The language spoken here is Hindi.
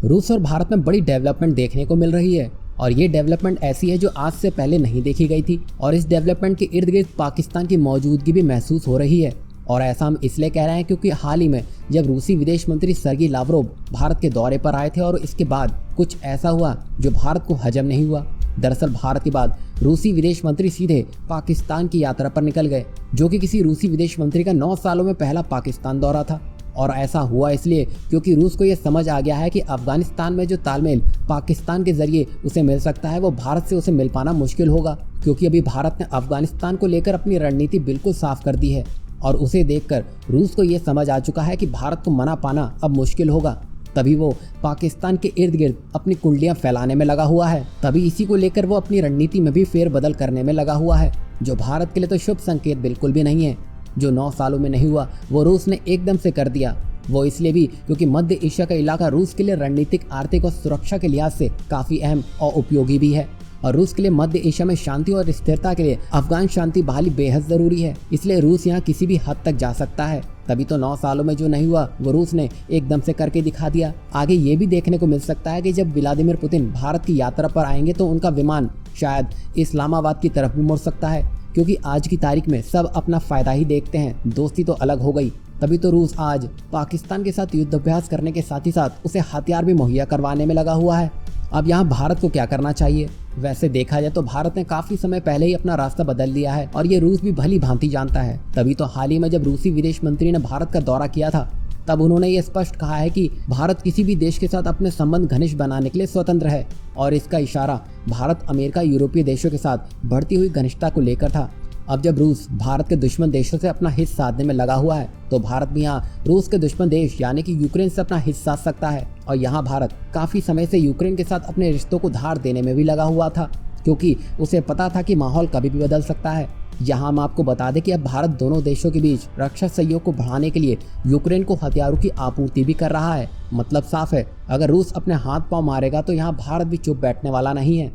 रूस और भारत में बड़ी डेवलपमेंट देखने को मिल रही है और ये डेवलपमेंट ऐसी है जो आज से पहले नहीं देखी गई थी और इस डेवलपमेंट के इर्द गिर्द पाकिस्तान की मौजूदगी भी महसूस हो रही है। और ऐसा हम इसलिए कह रहे हैं क्योंकि हाल ही में जब रूसी विदेश मंत्री सर्गी लावरोव भारत के दौरे पर आए थे और इसके बाद कुछ ऐसा हुआ जो भारत को हजम नहीं हुआ। दरअसल भारत के बाद रूसी विदेश मंत्री सीधे पाकिस्तान की यात्रा पर निकल गए, जो कि किसी रूसी विदेश मंत्री का 9 सालों में पहला पाकिस्तान दौरा था। और ऐसा हुआ इसलिए क्योंकि रूस को यह समझ आ गया है कि अफगानिस्तान में जो तालमेल पाकिस्तान के जरिए उसे मिल सकता है वो भारत से उसे मिल पाना मुश्किल होगा, क्योंकि अभी भारत ने अफगानिस्तान को लेकर अपनी रणनीति बिल्कुल साफ कर दी है और उसे देखकर रूस को यह समझ आ चुका है कि भारत को मना पाना अब मुश्किल होगा। तभी वो पाकिस्तान के इर्द गिर्द अपनी कुंडलियां फैलाने में लगा हुआ है। तभी इसी को लेकर वो अपनी रणनीति में भी फेरबदल करने में लगा हुआ है, जो भारत के लिए तो शुभ संकेत बिल्कुल भी नहीं है। जो 9 सालों में नहीं हुआ वो रूस ने एकदम से कर दिया। वो इसलिए भी क्योंकि मध्य एशिया का इलाका रूस के लिए रणनीतिक, आर्थिक और सुरक्षा के लिहाज से काफी अहम और उपयोगी भी है और रूस के लिए मध्य एशिया में शांति और स्थिरता के लिए अफगान शांति बहाली बेहद जरूरी है। इसलिए रूस यहाँ किसी भी हद तक जा सकता है। तभी तो 9 सालों में जो नहीं हुआ वो रूस ने एकदम से करके दिखा दिया। आगे ये भी देखने को मिल सकता है कि जब व्लादिमीर पुतिन भारत की यात्रा पर आएंगे तो उनका विमान शायद इस्लामाबाद की तरफ भी मुड़ सकता है, क्योंकि आज की तारीख में सब अपना फायदा ही देखते हैं, दोस्ती तो अलग हो गई। तभी तो रूस आज पाकिस्तान के साथ युद्धाभ्यास करने के साथ ही साथ उसे हथियार भी मुहैया करवाने में लगा हुआ है। अब यहाँ भारत को क्या करना चाहिए? वैसे देखा जाए तो भारत ने काफी समय पहले ही अपना रास्ता बदल लिया है और ये रूस भी भली भांति जानता है। तभी तो हाल ही में जब रूसी विदेश मंत्री ने भारत का दौरा किया था तब उन्होंने ये स्पष्ट कहा है कि भारत किसी भी देश के साथ अपने संबंध घनिष्ठ बनाने के लिए स्वतंत्र है और इसका इशारा भारत अमेरिका यूरोपीय देशों के साथ बढ़ती हुई घनिष्ठता को लेकर था। अब जब रूस भारत के दुश्मन देशों से अपना हित साधने में लगा हुआ है तो भारत भी यहाँ रूस के दुश्मन देश यानी कि यूक्रेन से अपना हित साध सकता है। और यहाँ भारत काफी समय से यूक्रेन के साथ अपने रिश्तों को धार देने में भी लगा हुआ था, क्योंकि उसे पता था कि माहौल कभी भी बदल सकता है। यहाँ हम आपको बता दें कि अब भारत दोनों देशों के बीच रक्षा सहयोग को बढ़ाने के लिए यूक्रेन को हथियारों की आपूर्ति भी कर रहा है। मतलब साफ है, अगर रूस अपने हाथ पांव मारेगा तो यहाँ भारत भी चुप बैठने वाला नहीं है।